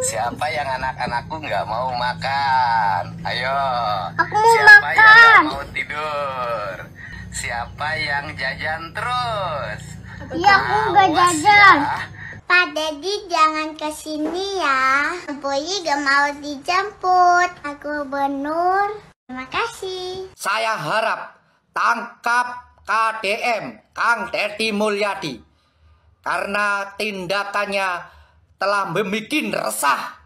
Siapa yang anak-anakku nggak mau makan? Ayo. Aku mau Siapa yang makan. nggak mau tidur? Siapa yang jajan terus? Iya, aku nggak jajan. Ya. Pak Dedi jangan kesini ya. Boy gak mau dijemput. Aku Benur. Terima kasih. Saya harap tangkap KDM Kang Deddy Mulyadi karena tindakannya telah membuat resah.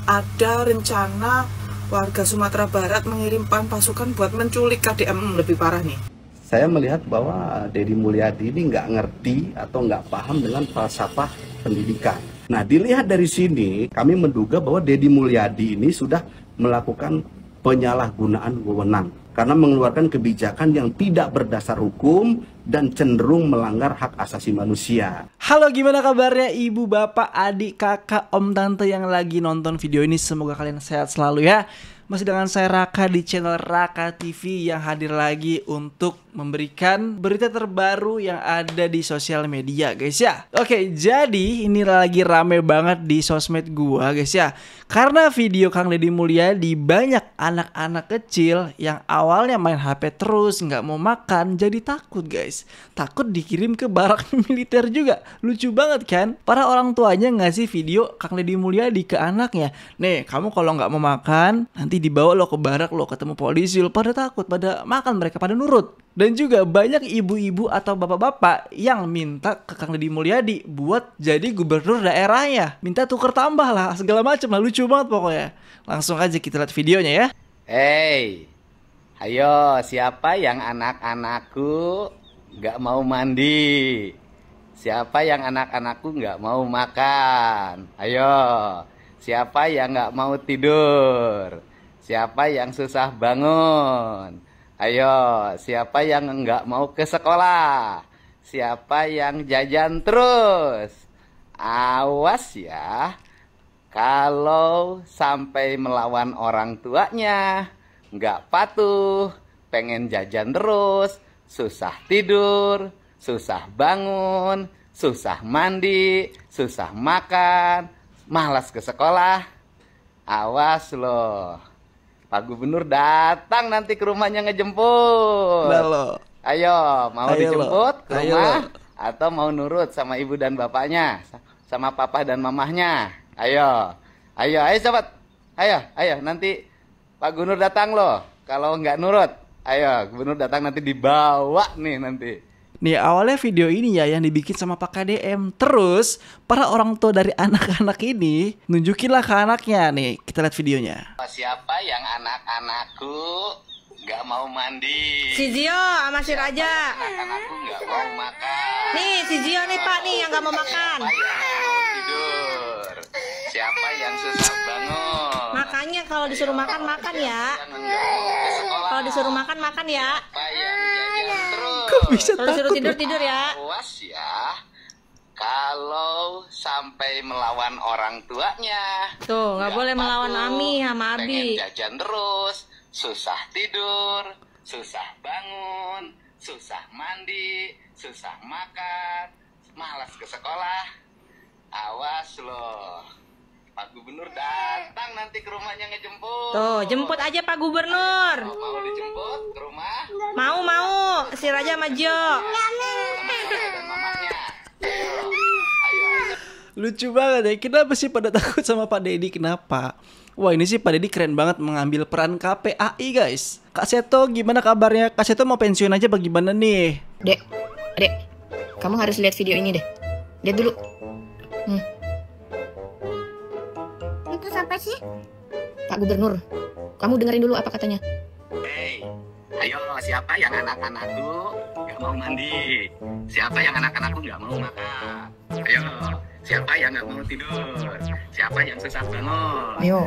Ada rencana warga Sumatera Barat mengirimkan pasukan buat menculik KDM. Lebih parah nih. Saya melihat bahwa Deddy Mulyadi ini nggak ngerti atau nggak paham dengan falsafah pendidikan. Nah, dilihat dari sini, kami menduga bahwa Deddy Mulyadi ini sudah melakukan penyalahgunaan wewenang karena mengeluarkan kebijakan yang tidak berdasar hukum dan cenderung melanggar hak asasi manusia. Halo, gimana kabarnya ibu, bapak, adik, kakak, om, tante yang lagi nonton video ini? Semoga kalian sehat selalu ya. Masih dengan saya Raka di channel Raka TV yang hadir lagi untuk memberikan berita terbaru yang ada di sosial media guys ya. Oke, jadi ini lagi rame banget di sosmed gua guys ya. Karena video Kang Deddy Mulyadi banyak anak-anak kecil yang awalnya main HP terus nggak mau makan jadi takut guys. Takut dikirim ke barak militer juga. Lucu banget kan? Para orang tuanya ngasih video Kang Deddy Mulyadi ke anaknya. Nih, kamu kalau nggak mau makan nanti dibawa lo ke barak, lo ketemu polisi, lo pada takut, pada makan, mereka pada nurut. Dan juga banyak ibu-ibu atau bapak-bapak yang minta ke Kang Deddy Mulyadi buat jadi gubernur daerahnya. Minta tuker tambah lah, segala macam lah, lucu banget pokoknya. Langsung aja kita lihat videonya ya. Hey, ayo, siapa yang anak-anakku nggak mau mandi? Siapa yang anak-anakku nggak mau makan? Ayo, siapa yang nggak mau tidur? Siapa yang susah bangun? Ayo, siapa yang nggak mau ke sekolah? Siapa yang jajan terus? Awas ya, kalau sampai melawan orang tuanya, nggak patuh, pengen jajan terus, susah tidur, susah bangun, susah mandi, susah makan, malas ke sekolah. Awas loh, Pak Gubernur datang nanti ke rumahnya ngejemput. Halo. Ayo, mau dijemput ke rumah? Ayo. Atau mau nurut sama ibu dan bapaknya, sama papa dan mamahnya? Ayo, ayo sobat. Ayo, nanti Pak Gubernur datang loh. Kalau nggak nurut, ayo, Gubernur datang nanti dibawa nih nanti. Nih awalnya video ini ya yang dibikin sama Pak KDM. Terus para orang tua dari anak-anak ini nunjukinlah ke anaknya. Nih kita lihat videonya. Siapa yang anak-anakku nggak mau mandi? Si Zio sama si Raja. Anak-anakku nggak mau makan. Nih si Zio nih Pak nih yang nggak mau makan. Siapa yang mau tidur? Siapa yang susah bangun? Makanya kalau disuruh makan makan ya. Yang nggak mau ke sekolah? Kalau disuruh makan makan ya. Siapa yang jajan terus? Kok bisa Kalau disuruh takut? tidur tidur ya. Awas ya, kalau sampai melawan orang tuanya. Tuh nggak boleh melawan patuh, Ami sama Abi. pengen jajan terus, susah tidur, susah bangun, susah mandi, susah makan, malas ke sekolah. Awas loh, Pak Gubernur datang nanti ke rumahnya ngejemput. Tuh jemput aja Pak Gubernur. Mau dijemput ke rumah? Mau si Raja sama Zio. Dan mamanya. Ayo. Lucu banget ya. Kenapa sih pada takut sama Pak Deddy? Kenapa? Wah, ini sih Pak Deddy keren banget mengambil peran KPAI guys. Kak Seto gimana kabarnya? Kak Seto mau pensiun aja bagaimana nih? Dek, kamu harus lihat video ini deh. Lihat dulu. Itu siapa sih? Pak Gubernur, kamu dengerin dulu apa katanya. Hey, ayo siapa yang anak-anakku nggak mau mandi? Siapa yang anak-anakku nggak mau makan? Ayo, siapa yang nggak mau tidur? Siapa yang susah bangun? Ayo,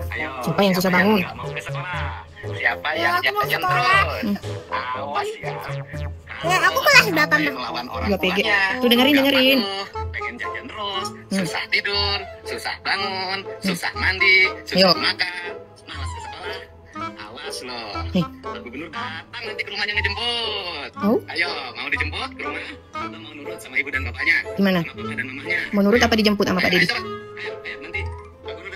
siapa yang susah bangun? Nggak mau ke sekolah? Siapa yang aku mau jajan sekolah. terus? Awas ya. Ya, aku kelas 8 Sampai melawan orang Gua PG. tuanya, Tuh, dengerin. nggak patuh, pengen jajan terus, susah tidur, susah bangun, susah mandi, susah Ayo. makan, malas ke sekolah. Awas loh, Hei. Pak Gubernur datang nanti ke rumahnya ngejemput. Mau? Ayo, mau dijemput ke rumah atau mau nurut sama ibu dan bapaknya? Gimana? Sama papa dan mamanya? Mau nurut apa dijemput sama Pak Ayo, Deddy? ayo, ayo, nanti Pak Gubernur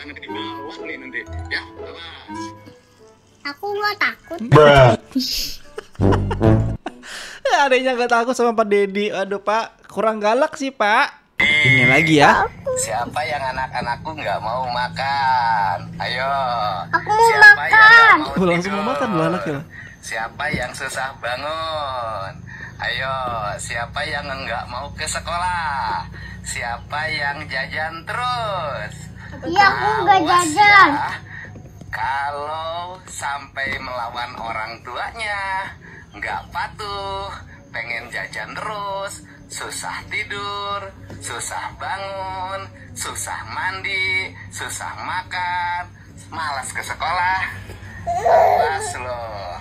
datang nanti dibawa nih nanti. Ya, awas. Aku nggak takut. Adanya nggak takut sama Pak Dedi. Aduh Pak, kurang galak sih Pak. Ini lagi ya. Siapa yang anak-anakku nggak mau makan? Ayo. Aku mau Siapa makan. yang nggak mau Langsung mau makan loh anaknya. Siapa yang susah bangun? Ayo, siapa yang nggak mau ke sekolah? Siapa yang jajan terus? Iya, aku nggak Awas jajan. ya, kalau sampai melawan orang tuanya, nggak patuh, pengen jajan terus, susah tidur, susah bangun, susah mandi, susah makan, malas ke sekolah. Awas loh,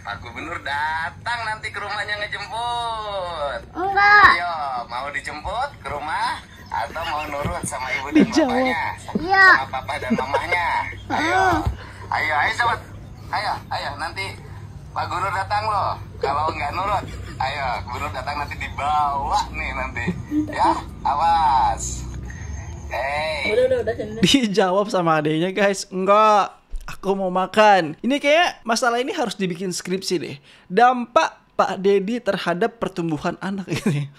Pak Gubernur datang nanti ke rumahnya ngejemput. Enggak. Ayo, mau dijemput ke rumah atau mau nurut sama ibu dan bapaknya? Iya. Sama papa dan mamanya. Ayo sobat. Ayo nanti Pak Gubernur datang loh. Kalau nggak nurut, ayo Gubernur datang nanti dibawa nih nanti. Ya, awas. Hey. Dijawab sama adenya guys, enggak, aku mau makan. Ini kayak masalah ini harus dibikin skripsi deh. Dampak Pak Dedi terhadap pertumbuhan anak ini.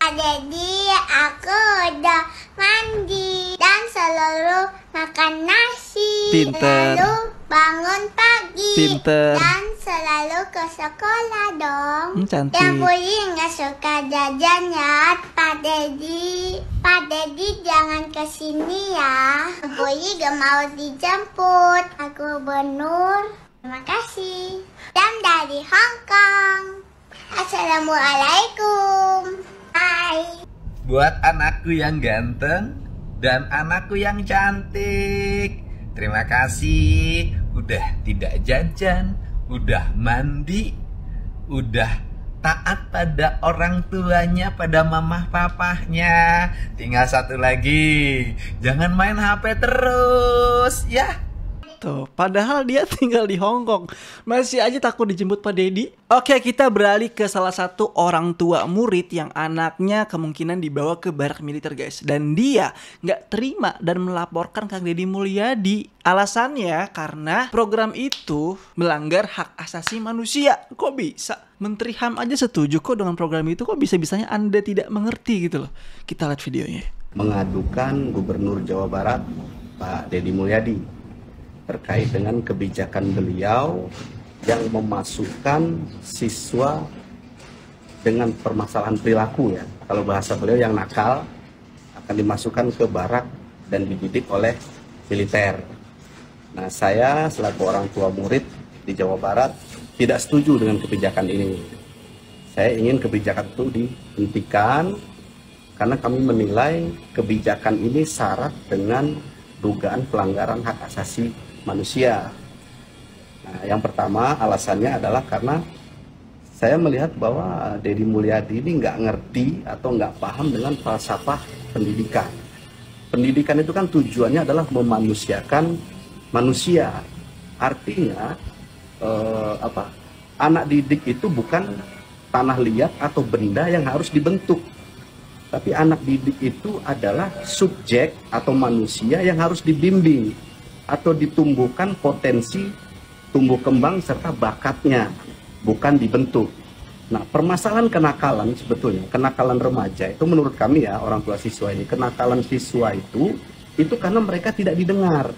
Jadi aku udah mandi dan selalu makan nasi. Pinter. Selalu bangun pagi. Pinter. Dan selalu ke sekolah dong. Cantik. Yang Puli nggak suka jajan ya, Pak Dedi. Pak Dedi jangan kesini ya. Puli gak mau dijemput. Aku Gubernur. Terima kasih. Dan dari Hong Kong. Assalamualaikum. Hai. Buat anakku yang ganteng dan anakku yang cantik, terima kasih udah tidak jajan, udah mandi, udah taat pada orang tuanya, pada mamah papahnya. Tinggal satu lagi, jangan main HP terus ya. Tuh, padahal dia tinggal di Hong Kong, masih aja takut dijemput Pak Dedi. Oke, kita beralih ke salah satu orang tua murid yang anaknya kemungkinan dibawa ke barak militer guys. Dan dia nggak terima dan melaporkan Kang Deddy Mulyadi. Alasannya karena program itu melanggar hak asasi manusia. Kok bisa? Menteri HAM aja setuju kok dengan program itu, kok bisa-bisanya Anda tidak mengerti gitu loh. Kita lihat videonya. Mengadukan Gubernur Jawa Barat Pak Deddy Mulyadi terkait dengan kebijakan beliau yang memasukkan siswa dengan permasalahan perilaku ya. Kalau bahasa beliau yang nakal akan dimasukkan ke barak dan dididik oleh militer. Nah, saya selaku orang tua murid di Jawa Barat tidak setuju dengan kebijakan ini. Saya ingin kebijakan itu dihentikan karena kami menilai kebijakan ini syarat dengan dugaan pelanggaran hak asasi manusia. Nah, yang pertama alasannya adalah karena saya melihat bahwa Deddy Mulyadi ini nggak ngerti atau nggak paham dengan falsafah pendidikan. Pendidikan itu kan tujuannya adalah memanusiakan manusia. Artinya anak didik itu bukan tanah liat atau benda yang harus dibentuk. Tapi anak didik itu adalah subjek atau manusia yang harus dibimbing atau ditumbuhkan potensi tumbuh kembang serta bakatnya, bukan dibentuk. Nah, permasalahan kenakalan sebetulnya, kenakalan remaja itu menurut kami ya, orang tua siswa ini, kenakalan siswa itu karena mereka tidak didengar.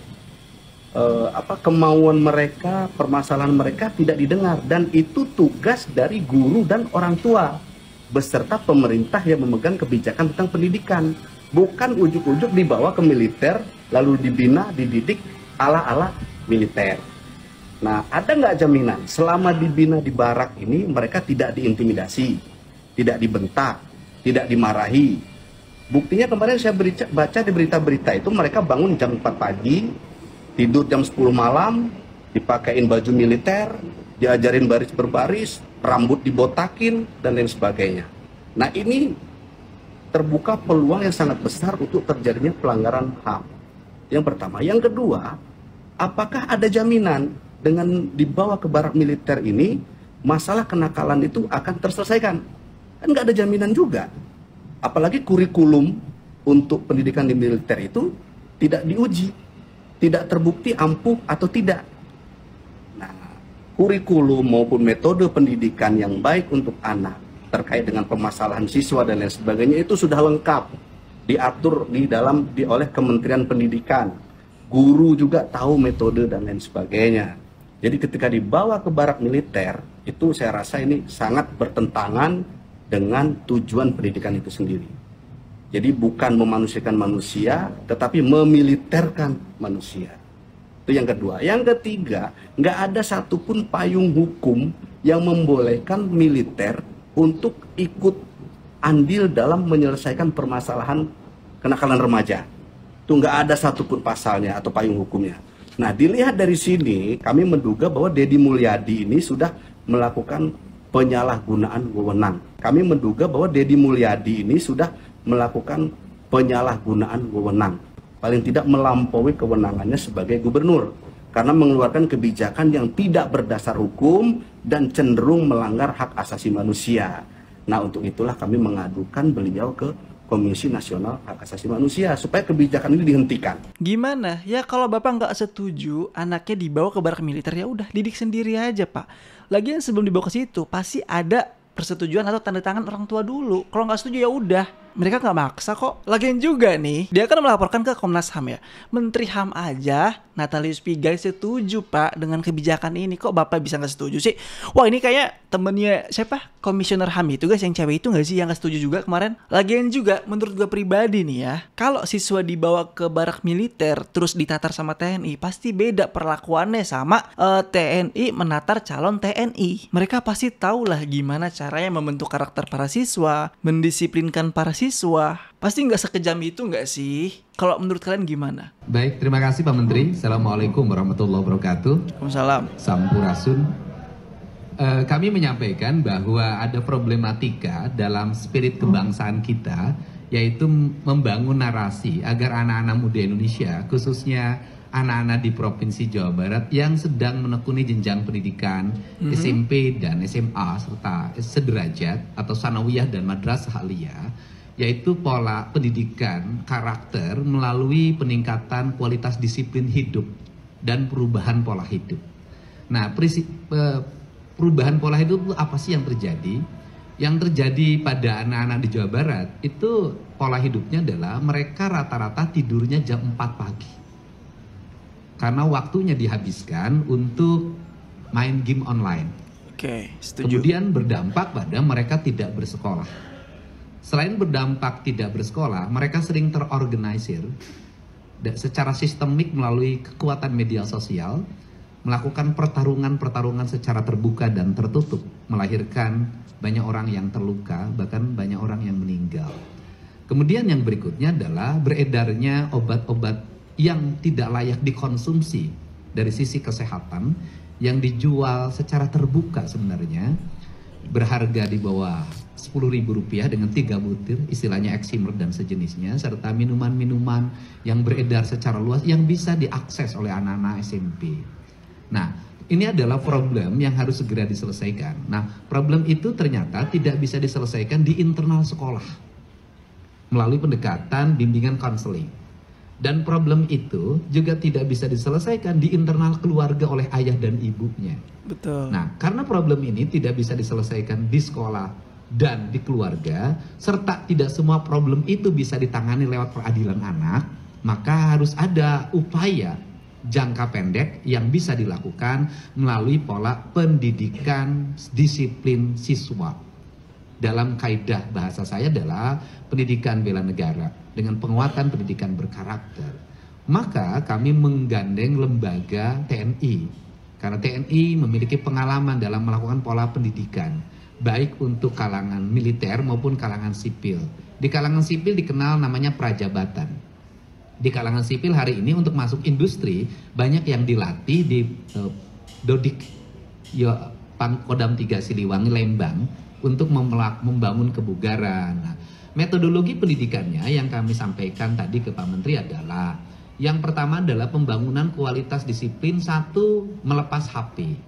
Kemauan mereka, permasalahan mereka tidak didengar, dan itu tugas dari guru dan orang tua beserta pemerintah yang memegang kebijakan tentang pendidikan. Bukan ujuk-ujuk dibawa ke militer lalu dibina, dididik ala-ala militer. Nah, ada nggak jaminan selama dibina di barak ini mereka tidak diintimidasi, tidak dibentak, tidak dimarahi? Buktinya kemarin saya baca di berita-berita itu mereka bangun jam 4 pagi, tidur jam 10 malam, dipakein baju militer, diajarin baris berbaris, rambut dibotakin, dan lain sebagainya. Nah, ini terbuka peluang yang sangat besar untuk terjadinya pelanggaran HAM. Yang pertama. Yang kedua, apakah ada jaminan dengan dibawa ke barak militer ini, masalah kenakalan itu akan terselesaikan? Kan nggak ada jaminan juga. Apalagi kurikulum untuk pendidikan di militer itu tidak diuji. tidak terbukti ampuh atau tidak. Nah, kurikulum maupun metode pendidikan yang baik untuk anak terkait dengan permasalahan siswa dan lain sebagainya itu sudah lengkap diatur oleh Kementerian Pendidikan. Guru juga tahu metode dan lain sebagainya. Jadi ketika dibawa ke barak militer, itu saya rasa ini sangat bertentangan dengan tujuan pendidikan itu sendiri. Jadi bukan memanusiakan manusia, tetapi memiliterkan manusia. Itu yang kedua. Yang ketiga, nggak ada satupun payung hukum yang membolehkan militer untuk ikut andil dalam menyelesaikan permasalahan kenakalan remaja. Itu nggak ada satupun pasalnya atau payung hukumnya. Nah, dilihat dari sini, kami menduga bahwa Deddy Mulyadi ini sudah melakukan penyalahgunaan wewenang. Kami menduga bahwa Deddy Mulyadi ini sudah melakukan penyalahgunaan wewenang. Paling tidak melampaui kewenangannya sebagai gubernur. Karena mengeluarkan kebijakan yang tidak berdasar hukum dan cenderung melanggar hak asasi manusia. Nah, untuk itulah kami mengadukan beliau ke Komisi Nasional Hak Asasi Manusia supaya kebijakan ini dihentikan. Gimana? Ya kalau Bapak nggak setuju anaknya dibawa ke barak militer, ya udah didik sendiri aja, Pak. Lagian sebelum dibawa ke situ pasti ada persetujuan atau tanda tangan orang tua dulu. Kalau nggak setuju ya udah. Mereka nggak maksa kok. Lagian juga nih, dia kan melaporkan ke Komnas HAM ya. Menteri HAM aja, Natalius Pigai setuju Pak dengan kebijakan ini. Kok Bapak bisa nggak setuju sih? Wah ini kayak temennya siapa? Komisioner HAM itu guys, yang cewek itu nggak sih yang nggak setuju juga kemarin? Lagian juga menurut gue pribadi nih ya, kalau siswa dibawa ke barak militer terus ditatar sama TNI, pasti beda perlakuannya sama TNI menatar calon TNI. Mereka pasti tahu lah gimana caranya membentuk karakter para siswa, mendisiplinkan para siswa. Pasti nggak sekejam itu nggak sih? Kalau menurut kalian gimana? Baik, terima kasih Pak Menteri. Assalamualaikum warahmatullahi wabarakatuh. Waalaikumsalam. Sampurasun. Kami menyampaikan bahwa ada problematika dalam spirit kebangsaan kita, yaitu membangun narasi agar anak-anak muda Indonesia, khususnya anak-anak di Provinsi Jawa Barat yang sedang menekuni jenjang pendidikan SMP dan SMA serta sederajat atau sanawiyah dan madrasah aliyah, yaitu pola pendidikan karakter melalui peningkatan kualitas disiplin hidup dan perubahan pola hidup. Nah, perubahan pola hidup itu apa sih yang terjadi? Yang terjadi pada anak-anak di Jawa Barat itu pola hidupnya adalah mereka rata-rata tidurnya jam 4 pagi. Karena waktunya dihabiskan untuk main game online. Oke, setuju. Kemudian berdampak pada mereka tidak bersekolah. Selain berdampak tidak bersekolah, mereka sering terorganisir secara sistemik melalui kekuatan media sosial, melakukan pertarungan-pertarungan secara terbuka dan tertutup, melahirkan banyak orang yang terluka, bahkan banyak orang yang meninggal. Kemudian yang berikutnya adalah beredarnya obat-obat yang tidak layak dikonsumsi dari sisi kesehatan, yang dijual secara terbuka sebenarnya, berharga di bawah Rp10.000 dengan 3 butir, istilahnya eksimer dan sejenisnya, serta minuman-minuman yang beredar secara luas yang bisa diakses oleh anak-anak SMP. Nah, ini adalah problem yang harus segera diselesaikan. Nah, problem itu ternyata tidak bisa diselesaikan di internal sekolah melalui pendekatan bimbingan konseling. Dan problem itu juga tidak bisa diselesaikan di internal keluarga oleh ayah dan ibunya. Betul. Nah, karena problem ini tidak bisa diselesaikan di sekolah dan di keluarga, serta tidak semua problem itu bisa ditangani lewat peradilan anak, maka harus ada upaya jangka pendek yang bisa dilakukan melalui pola pendidikan disiplin siswa. Dalam kaidah bahasa saya adalah pendidikan bela negara dengan penguatan pendidikan berkarakter. Maka kami menggandeng lembaga TNI, karena TNI memiliki pengalaman dalam melakukan pola pendidikan, baik untuk kalangan militer maupun kalangan sipil. Di kalangan sipil dikenal namanya prajabatan. Di kalangan sipil hari ini untuk masuk industri banyak yang dilatih di Dodik Pangkodam 3 Siliwangi Lembang untuk membangun kebugaran. Nah, metodologi pendidikannya yang kami sampaikan tadi ke Pak Menteri adalah yang pertama adalah pembangunan kualitas disiplin. 1, melepas HP,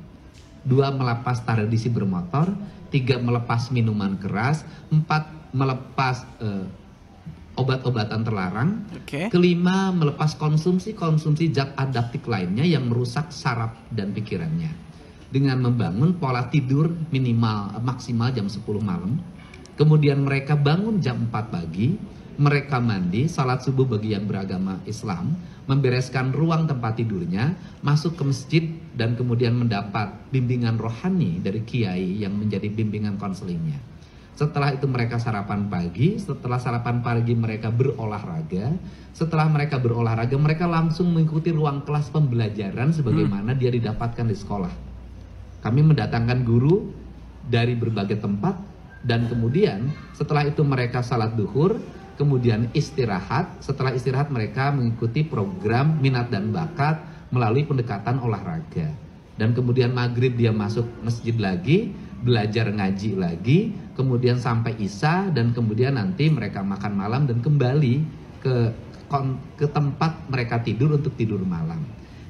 2, melepas tradisi bermotor, 3, melepas minuman keras, 4, melepas obat-obatan terlarang. Oke. Kelima, melepas konsumsi zat adaptif lainnya yang merusak saraf dan pikirannya. Dengan membangun pola tidur maksimal jam 10 malam. Kemudian mereka bangun jam 4 pagi, mereka mandi, salat subuh bagi yang beragama Islam, membereskan ruang tempat tidurnya, masuk ke masjid, dan kemudian mendapat bimbingan rohani dari kiai yang menjadi bimbingan konselingnya. Setelah itu mereka sarapan pagi, setelah sarapan pagi mereka berolahraga, setelah mereka berolahraga mereka langsung mengikuti ruang kelas pembelajaran sebagaimana dia didapatkan di sekolah. Kami mendatangkan guru dari berbagai tempat, dan kemudian setelah itu mereka salat duhur, kemudian istirahat. Setelah istirahat mereka mengikuti program minat dan bakat melalui pendekatan olahraga. Dan kemudian maghrib dia masuk masjid lagi, belajar ngaji lagi, kemudian sampai isya, dan kemudian nanti mereka makan malam dan kembali ke tempat mereka tidur untuk tidur malam.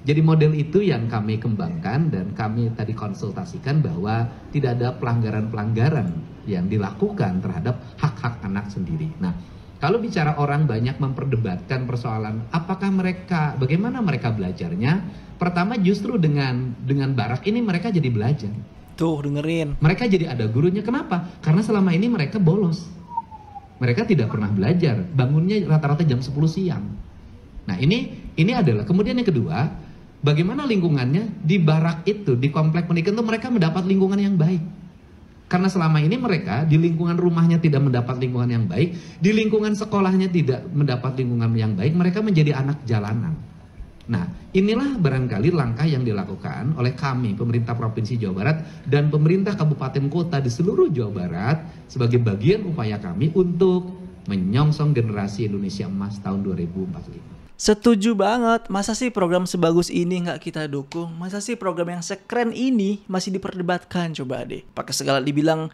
Jadi model itu yang kami kembangkan, dan kami tadi konsultasikan bahwa tidak ada pelanggaran-pelanggaran yang dilakukan terhadap hak-hak anak sendiri. Nah, kalau bicara orang banyak memperdebatkan persoalan bagaimana mereka belajarnya, pertama justru dengan barak ini mereka jadi belajar. Tuh, dengerin. Mereka jadi ada gurunya. Kenapa? Karena selama ini mereka bolos. Mereka tidak pernah belajar. Bangunnya rata-rata jam 10 siang. Nah, ini adalah. Kemudian yang kedua, bagaimana lingkungannya di barak itu, di komplek pendidikan itu mereka mendapat lingkungan yang baik. Karena selama ini mereka di lingkungan rumahnya tidak mendapat lingkungan yang baik, di lingkungan sekolahnya tidak mendapat lingkungan yang baik, mereka menjadi anak jalanan. Nah, inilah barangkali langkah yang dilakukan oleh kami, pemerintah Provinsi Jawa Barat dan pemerintah kabupaten kota di seluruh Jawa Barat sebagai bagian upaya kami untuk menyongsong generasi Indonesia Emas tahun 2045. Setuju banget. Masa sih program sebagus ini nggak kita dukung? Masa sih program yang sekeren ini masih diperdebatkan? Coba deh. Pakai segala dibilang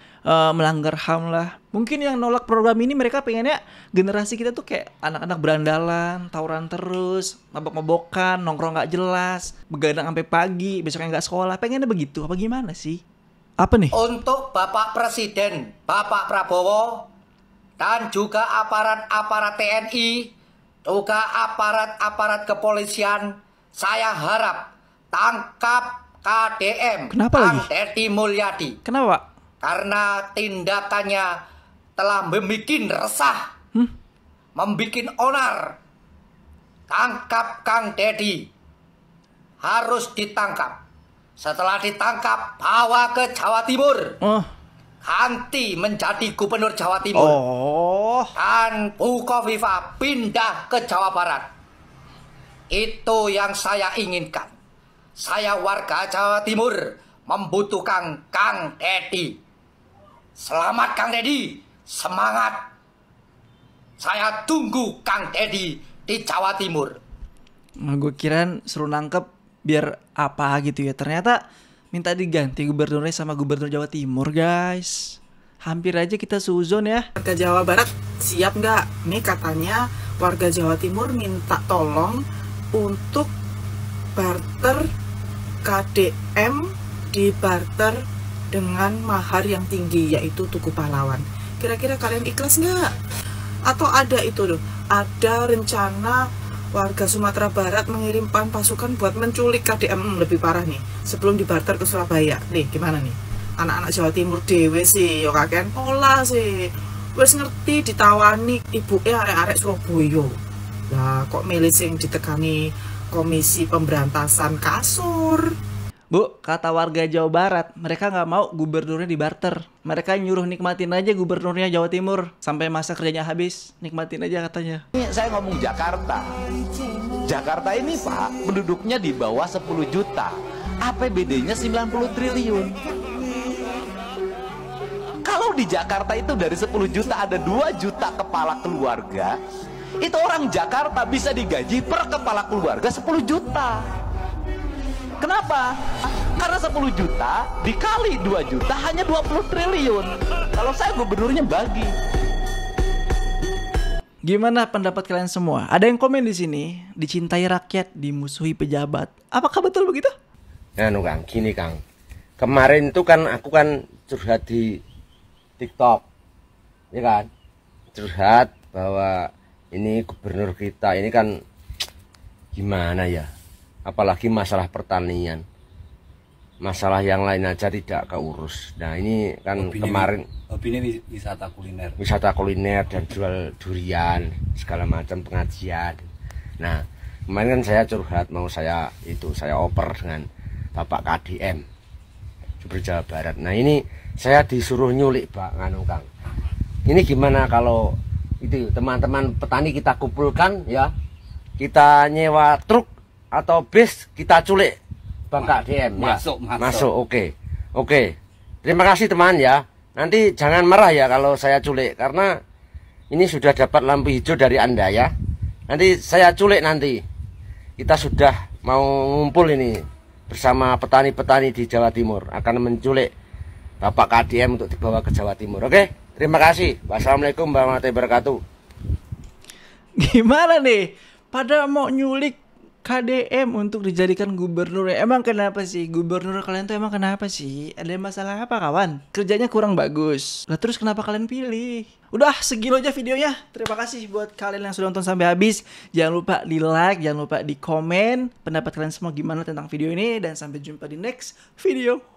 melanggar HAM lah. Mungkin yang nolak program ini mereka pengennya generasi kita tuh kayak anak-anak berandalan, tawuran terus, mabok-mabokan, nongkrong nggak jelas, begadang sampai pagi, besoknya nggak sekolah. Pengennya begitu? Apa gimana sih? Apa nih? Untuk Bapak Presiden, Bapak Prabowo, dan juga aparat-aparat TNI, juga aparat-aparat kepolisian, saya harap tangkap KDM. Kenapa Kang lagi? Deddy Mulyadi. Kenapa? Karena tindakannya telah membuat resah, membuat onar. Tangkap Kang Deddy. Harus ditangkap. Setelah ditangkap, bawa ke Jawa Timur. Ganti menjadi gubernur Jawa Timur. Dan Bukoviva pindah ke Jawa Barat. Itu yang saya inginkan. Saya warga Jawa Timur membutuhkan Kang Deddy. Selamat Kang Deddy, semangat. Saya tunggu Kang Deddy di Jawa Timur. Nah, gue kirain suruh nangkep biar apa gitu ya. Ternyata minta diganti gubernurnya sama gubernur Jawa Timur, guys. Hampir aja kita suzon ya. Warga Jawa Barat siap nggak? Nih katanya warga Jawa Timur minta tolong untuk barter KDM, dibarter dengan mahar yang tinggi, yaitu Tugu Pahlawan. Kira-kira kalian ikhlas nggak? Atau ada itu loh, ada rencana warga Sumatera Barat mengirimkan pasukan buat menculik KDM. Lebih parah nih, sebelum dibarter ke Surabaya. Nih gimana nih? Anak-anak Jawa Timur dewe sih, yo kakean pola sih. Wes ngerti ditawani ibuke arek-arek Surabaya. Lah kok milih sing ditekani Komisi Pemberantasan Kasur. Bu, kata warga Jawa Barat, mereka nggak mau gubernurnya dibarter. Mereka nyuruh nikmatin aja gubernurnya Jawa Timur sampai masa kerjanya habis. Nikmatin aja katanya. Ini saya ngomong Jakarta. Jakarta ini Pak, penduduknya di bawah 10 juta. APBD-nya 90 triliun. Kalau di Jakarta itu dari 10 juta ada 2 juta kepala keluarga, itu orang Jakarta bisa digaji per kepala keluarga 10 juta. Kenapa? Karena 10 juta dikali 2 juta hanya 20 triliun. Kalau saya gubernurnya bagi. Gimana pendapat kalian semua? Ada yang komen di sini, dicintai rakyat, dimusuhi pejabat. Apakah betul begitu? Anu Kang, gini Kang. Kemarin itu kan aku kan curhat di TikTok. Ya kan? Curhat bahwa ini gubernur kita ini kan gimana ya, apalagi masalah pertanian, masalah yang lain aja tidak keurus. Nah ini kan kemarin hobinya wisata kuliner dan jual durian segala macam, pengajian. Nah kemarin kan saya curhat, mau saya oper dengan Bapak KDM Gubernur Jawa Barat. Nah ini saya disuruh nyulik Pak Kang. Ini gimana kalau itu teman-teman petani kita kumpulkan ya, kita nyewa truk atau bis, kita culik Bang KDM ya. Masuk. Oke. Terima kasih teman ya. Nanti jangan marah ya kalau saya culik, karena ini sudah dapat lampu hijau dari Anda ya. Nanti saya culik nanti. Kita sudah mau ngumpul ini bersama petani-petani di Jawa Timur, akan menculik Bapak KDM untuk dibawa ke Jawa Timur. Oke? Terima kasih. Wassalamualaikum warahmatullahi wabarakatuh. Gimana nih? Pada mau nyulik KDM untuk dijadikan gubernur ya. Emang kenapa sih? Gubernur kalian tuh emang kenapa sih? Ada masalah apa kawan? Kerjanya kurang bagus. Lah terus kenapa kalian pilih? Udah segini aja videonya. Terima kasih buat kalian yang sudah nonton sampai habis. Jangan lupa di like, jangan lupa di komen pendapat kalian semua gimana tentang video ini. Dan sampai jumpa di next video.